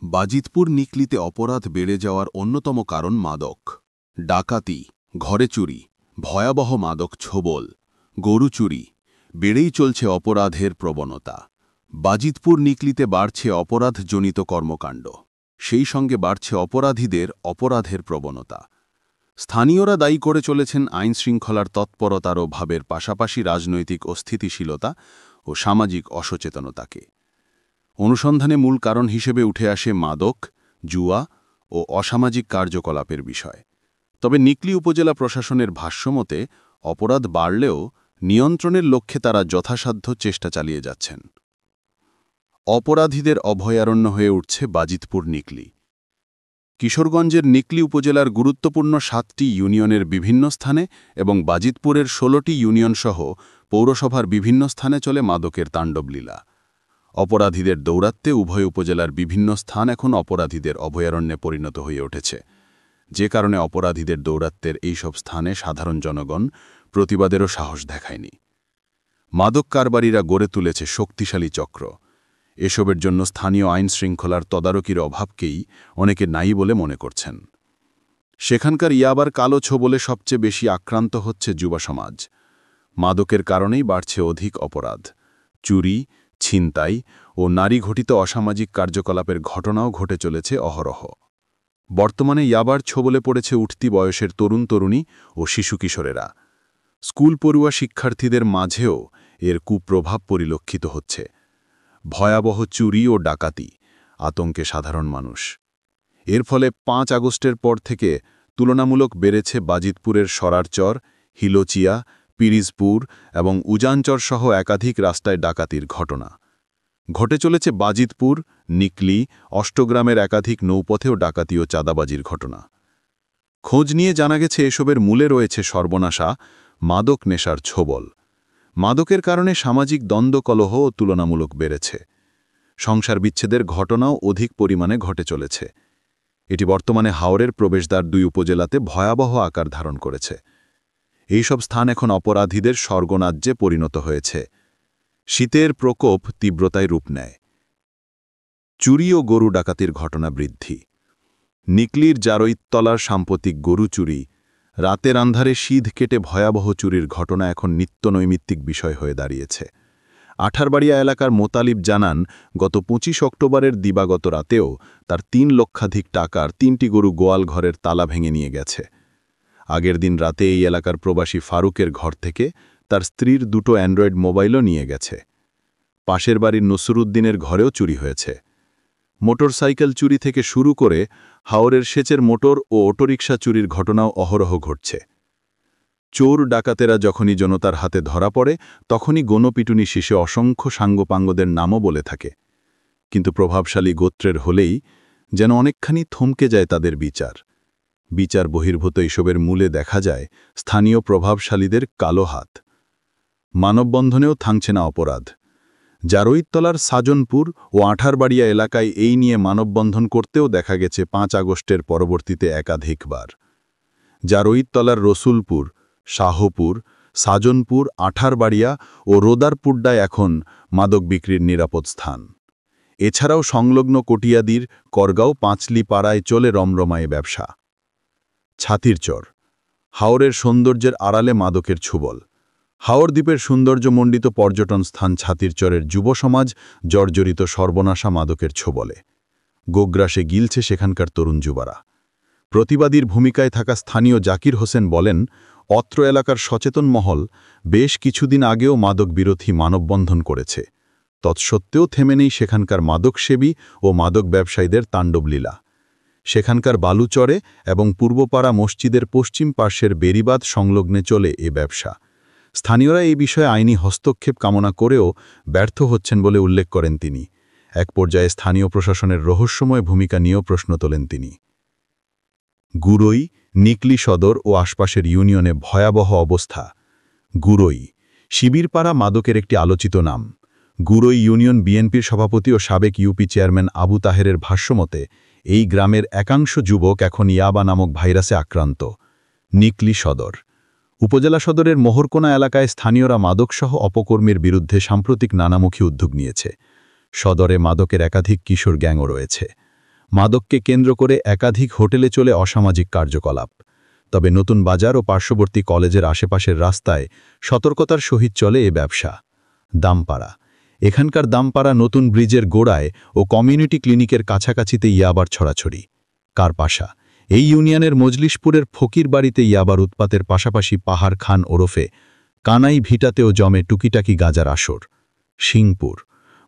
বাজিতপুর নিকলিতে অপরাধ বেড়ে যাওয়ার অন্যতম কারণ মাদক, ডাকাতি, ঘরে চুরি, ভয়াবহ মাদক ছোবল, গরু চুরি, বেড়েই চলছে অপরাধের প্রবণতা। বাজিতপুর নিকলিতে বাড়ছে অপরাধজনিত কর্মকাণ্ড, সেই সঙ্গে বাড়ছে অপরাধীদের অপরাধের প্রবণতা। স্থানীয়রা দায়ী করে চলেছেন আইনশৃঙ্খলার তৎপরতার অভাবের পাশাপাশি রাজনৈতিক অস্থিতিশীলতা ও সামাজিক অসচেতনতাকে। অনুসন্ধানে মূল কারণ হিসেবে উঠে আসে মাদক, জুয়া ও অসামাজিক কার্যকলাপের বিষয়। তবে নিকলি উপজেলা প্রশাসনের ভাষ্যমতে অপরাধ বাড়লেও নিয়ন্ত্রণের লক্ষ্যে তারা যথাসাধ্য চেষ্টা চালিয়ে যাচ্ছেন। অপরাধীদের অভয়ারণ্য হয়ে উঠছে বাজিতপুর নিকলি। কিশোরগঞ্জের নিকলি উপজেলার গুরুত্বপূর্ণ 7টি ইউনিয়নের বিভিন্ন স্থানে এবং বাজিতপুরের 16টি ইউনিয়নসহ পৌরসভার বিভিন্ন স্থানে চলে মাদকের তাণ্ডবলীলা। অপরাধীদের দৌরাত্মে উভয় উপজেলার বিভিন্ন স্থান এখন অপরাধীদের অভয়ারণ্যে পরিণত হয়ে উঠেছে, যে কারণে অপরাধীদের দৌরাত্মের এইসব স্থানে সাধারণ জনগণ প্রতিবাদেরও সাহস দেখায়নি। মাদক কারবারিরা গড়ে তুলেছে শক্তিশালী চক্র। এসবের জন্য স্থানীয় আইনশৃঙ্খলার তদারকির অভাবকেই অনেকে নাই বলে মনে করছেন। সেখানকার ইয়াবার কালো ছোবলে সবচেয়ে বেশি আক্রান্ত হচ্ছে যুবা সমাজ। মাদকের কারণেই বাড়ছে অধিক অপরাধ, চুরি, ছিনতাই ও নারী ঘটিত অসামাজিক কার্যকলাপের ঘটনাও ঘটে চলেছে অহরহ। বর্তমানে ইয়াবার ছোবলে পড়েছে উঠতি বয়সের তরুণ তরুণী ও শিশু কিশোরেরা। স্কুল পড়ুয়া শিক্ষার্থীদের মাঝেও এর কুপ্রভাব পরিলক্ষিত হচ্ছে। ভয়াবহ চুরি ও ডাকাতি, আতঙ্কে সাধারণ মানুষ। এর ফলে 5 আগস্টের পর থেকে তুলনামূলক বেড়েছে বাজিতপুরের সরারচর, হিলোচিয়া, পিরিজপুর এবং উজানচর সহ একাধিক রাস্তায় ডাকাতির ঘটনা। ঘটে চলেছে বাজিতপুর, নিকলি, অষ্টগ্রামের একাধিক নৌপথেও ডাকাতি ও চাঁদাবাজির ঘটনা। খোঁজ নিয়ে জানা গেছে এসবের মূলে রয়েছে সর্বনাশা মাদক নেশার ছোবল। মাদকের কারণে সামাজিক দ্বন্দ্বকলহও তুলনামূলক বেড়েছে। সংসার বিচ্ছেদের ঘটনাও অধিক পরিমাণে ঘটে চলেছে। এটি বর্তমানে হাওরের প্রবেশদ্বার 2 উপজেলাতে ভয়াবহ আকার ধারণ করেছে। এইসব স্থান এখন অপরাধীদের স্বর্গরাজ্যে পরিণত হয়েছে। শীতের প্রকোপ তীব্রতায় রূপ নেয়। চুরি ও গরু ডাকাতির ঘটনা বৃদ্ধি। নিকলির জারইতলার সাম্প্রতিক গরু চুরি, রাতের আন্ধারে সিধ কেটে ভয়াবহ চুরির ঘটনা এখন নিত্যনৈমিত্তিক বিষয় হয়ে দাঁড়িয়েছে। আঠারবাড়িয়া এলাকার মোতালিব জানান, গত 25 অক্টোবরের দিবাগত রাতেও তার 3 লক্ষাধিক টাকার 3টি গরু গোয়াল ঘরের তালা ভেঙে নিয়ে গেছে। আগের দিন রাতে এই এলাকার প্রবাসী ফারুকের ঘর থেকে তার স্ত্রীর 2টো অ্যান্ড্রয়েড মোবাইলও নিয়ে গেছে। পাশের বাড়ির নসরুদ্দিনের ঘরেও চুরি হয়েছে। মোটরসাইকেল চুরি থেকে শুরু করে হাওরের সেচের মোটর ও অটোরিকশা চুরির ঘটনাও অহরহ ঘটছে। চোর ডাকাতেরা যখনই জনতার হাতে ধরা পড়ে তখনই গণপিটুনি শেষে অসংখ্য সাঙ্গপাঙ্গদের নামও বলে থাকে। কিন্তু প্রভাবশালী গোত্রের হলেই যেন অনেকখানি থমকে যায় তাদের বিচার বহির্ভূত এসবের মূলে দেখা যায় স্থানীয় প্রভাবশালীদের কালো হাত। মানববন্ধনেও থামছে না অপরাধ। জারইতলার সাজনপুর ও আঠারবাড়িয়া এলাকায় এই নিয়ে মানববন্ধন করতেও দেখা গেছে 5 আগস্টের পরবর্তীতে একাধিকবার। জারইতলার রসুলপুর, শাহপুর, সাজনপুর, আঠারবাড়িয়া ও রোদারপুড্ডায় এখন মাদক বিক্রির নিরাপদ স্থান। এছাড়াও সংলগ্ন কটিয়াদির করগাঁও পাঁচলি পাড়ায় চলে রমরমায়ে ব্যবসা। ছাতিরচর, হাওরের সৌন্দর্যের আড়ালে মাদকের ছোবল। হাওর দ্বীপের সৌন্দর্যমণ্ডিত পর্যটন স্থান ছাতিরচরের যুব সমাজ জর্জরিত সর্বনাশা মাদকের ছোবলে। গোগ্রাসে গিলছে সেখানকার তরুণ যুবারা। প্রতিবাদীর ভূমিকায় থাকা স্থানীয় জাকির হোসেন বলেন, অত্র এলাকার সচেতন মহল বেশ কিছুদিন আগেও মাদক বিরোধী মানববন্ধন করেছে। তৎসত্ত্বেও থেমে নেই সেখানকার মাদকসেবী ও মাদক ব্যবসায়ীদের তাণ্ডবলীলা। সেখানকার বালুচরে এবং পূর্বপাড়া মসজিদের পশ্চিম পার্শ্বের বেড়িবাঁধ সংলগ্নে চলে এ ব্যবসা। স্থানীয়রা এই বিষয়ে আইনি হস্তক্ষেপ কামনা করেও ব্যর্থ হচ্ছেন বলে উল্লেখ করেন তিনি। এক পর্যায়ে স্থানীয় প্রশাসনের রহস্যময় ভূমিকা নিয়েও প্রশ্ন তোলেন তিনি। গুরই, নিকলি সদর ও আশপাশের ইউনিয়নে ভয়াবহ অবস্থা। গুরই, শিবিরপাড়া মাদকের একটি আলোচিত নাম। গুরই ইউনিয়ন বিএনপির সভাপতি ও সাবেক ইউপি চেয়ারম্যান আবু তাহেরের ভাষ্যমতে এই গ্রামের একাংশ যুবক এখন ইয়াবা নামক ভাইরাসে আক্রান্ত। নিকলি সদর, উপজেলা সদরের মোহরকোনা এলাকায় স্থানীয়রা মাদকসহ অপকর্মের বিরুদ্ধে সাম্প্রতিক নানামুখী উদ্যোগ নিয়েছে। সদরে মাদকের একাধিক কিশোর গ্যাংও রয়েছে। মাদককে কেন্দ্র করে একাধিক হোটেলে চলে অসামাজিক কার্যকলাপ। তবে নতুন বাজার ও পার্শ্ববর্তী কলেজের আশেপাশের রাস্তায় সতর্কতার সহিত চলে এ ব্যবসা। দামপাড়া। এখানকার দামপাড়া নতুন ব্রিজের গোড়ায় ও কমিউনিটি ক্লিনিকের কাছাকাছিতে ইয়াবার ছড়াছড়ি। কারপাশা। এই ইউনিয়নের মজলিশপুরের ফকির বাড়িতে ইয়াবার উৎপাতের পাশাপাশি পাহাড় খান ওরফে কানাই ভিটাতেও জমে টুকিটাকি গাজার আসর। সিংপুর।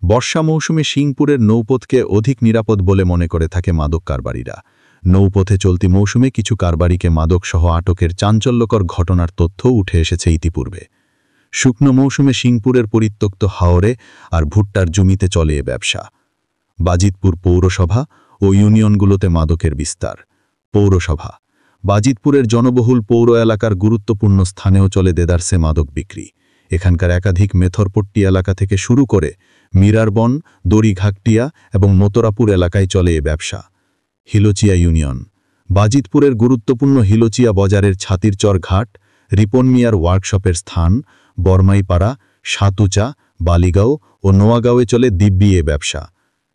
বর্ষা মৌসুমে সিংপুরের নৌপথকে অধিক নিরাপদ বলে মনে করে থাকে মাদক কারবারিরা। নৌপথে চলতি মৌসুমে কিছু কারবারিকে মাদকসহ আটকের চাঞ্চল্যকর ঘটনার তথ্যও উঠে এসেছে ইতিপূর্বে। শুকনো মৌসুমে সিংপুরের পরিত্যক্ত হাওরে আর ভুট্টার জমিতে চলে এ ব্যবসা। বাজিতপুর পৌরসভা ও ইউনিয়নগুলোতে মাদকের বিস্তার। পৌরসভা। বাজিতপুরের জনবহুল পৌর এলাকার গুরুত্বপূর্ণ স্থানেও চলে দেদারসে মাদক বিক্রি। এখানকার একাধিক মেথরপট্টি এলাকা থেকে শুরু করে মিরারবন, দড়িঘাকটিয়া এবং মতরাপুর এলাকায় চলে এ ব্যবসা। হিলোচিয়া ইউনিয়ন। বাজিতপুরের গুরুত্বপূর্ণ হিলোচিয়া বাজারের ছাতিরচর ঘাট, রিপন মিয়ার ওয়ার্কশপের স্থান, বরমাইপাড়া, সাতুচা, বালিগাঁও ও নোয়াগাঁওয়ে চলে দিব্যি এ ব্যবসা।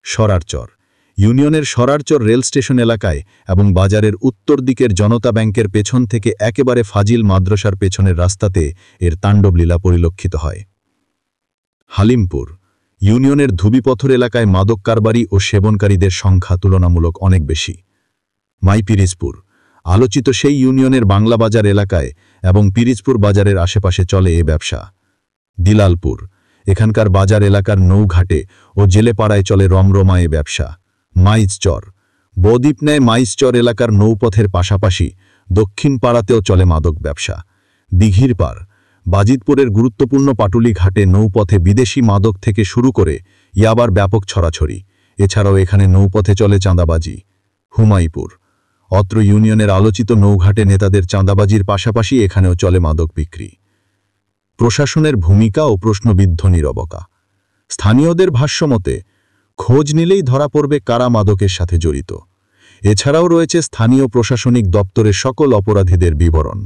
সরারচর। ইউনিয়নের সরারচর রেল স্টেশন এলাকায় এবং বাজারের উত্তর দিকের জনতা ব্যাংকের পেছন থেকে একেবারে ফাজিল মাদ্রাসার পেছনের রাস্তাতে এর তাণ্ডবলীলা পরিলক্ষিত হয়। হালিমপুর। ইউনিয়নের ধুবিপথর এলাকায় মাদক কারবারি ও সেবনকারীদের সংখ্যা তুলনামূলক অনেক বেশি। মাইপিরিজপুর। আলোচিত সেই ইউনিয়নের বাংলা বাজার এলাকায় এবং পিরিজপুর বাজারের আশেপাশে চলে এ ব্যবসা। দিলালপুর। এখানকার বাজার এলাকার নৌঘাটে ও জেলেপাড়ায় চলে রমরমা এ ব্যবসা। মাইজচর। বদ্বীপন্যায় মাইজচর এলাকার নৌপথের পাশাপাশি দক্ষিণ পাড়াতেও চলে মাদক ব্যবসা। দিঘির পার। বাজিতপুরের গুরুত্বপূর্ণ পাটুলি ঘাটে নৌপথে বিদেশি মাদক থেকে শুরু করে ইয়াবার ব্যাপক ছড়াছড়ি। এছাড়াও এখানে নৌপথে চলে চাঁদাবাজি। হুমাইপুর। অত্র ইউনিয়নের আলোচিত নৌঘাটে নেতাদের চাঁদাবাজির পাশাপাশি এখানেও চলে মাদক বিক্রি। প্রশাসনের ভূমিকা ও প্রশ্নবিদ্ধ নীরবতা। স্থানীয়দের ভাষ্যমতে খোঁজ নিলেই ধরা পড়বে কারা মাদকের সাথে জড়িত। এছাড়াও রয়েছে স্থানীয় প্রশাসনিক দপ্তরের সকল অপরাধীদের বিবরণ।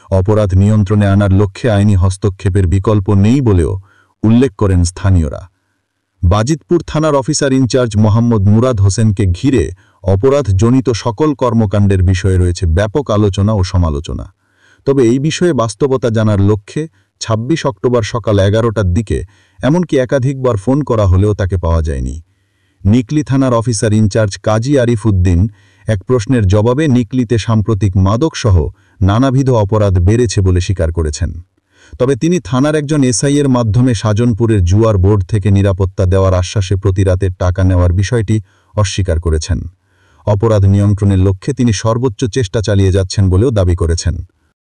অপরাধ নিয়ন্ত্রণে আনার লক্ষ্যে আইনি হস্তক্ষেপের বিকল্প নেই বলেও উল্লেখ করেন স্থানীয়রা। বাজিতপুর থানার অফিসার ইনচার্জ মোহাম্মদ মুরাদ হোসেনকে ঘিরে অপরাধজনিত সকল কর্মকাণ্ডের বিষয়ে রয়েছে ব্যাপক আলোচনা ও সমালোচনা। তবে এই বিষয়ে বাস্তবতা জানার লক্ষ্যে ২৬ অক্টোবর সকাল ১১টার দিকে এমনকি একাধিকবার ফোন করা হলেও তাকে পাওয়া যায়নি। নিকলি থানার অফিসার ইনচার্জ কাজী আরিফ উদ্দিন এক প্রশ্নের জবাবে নিকলিতে সাম্প্রতিক মাদকসহ নানাবিধ অপরাধ বেড়েছে বলে স্বীকার করেছেন। তবে তিনি থানার একজন এসআইয়ের মাধ্যমে সাজনপুরের জুয়ার বোর্ড থেকে নিরাপত্তা দেওয়ার আশ্বাসে প্রতি রাতের টাকা নেওয়ার বিষয়টি অস্বীকার করেছেন। অপরাধ নিয়ন্ত্রণের লক্ষ্যে তিনি সর্বোচ্চ চেষ্টা চালিয়ে যাচ্ছেন বলেও দাবি করেছেন।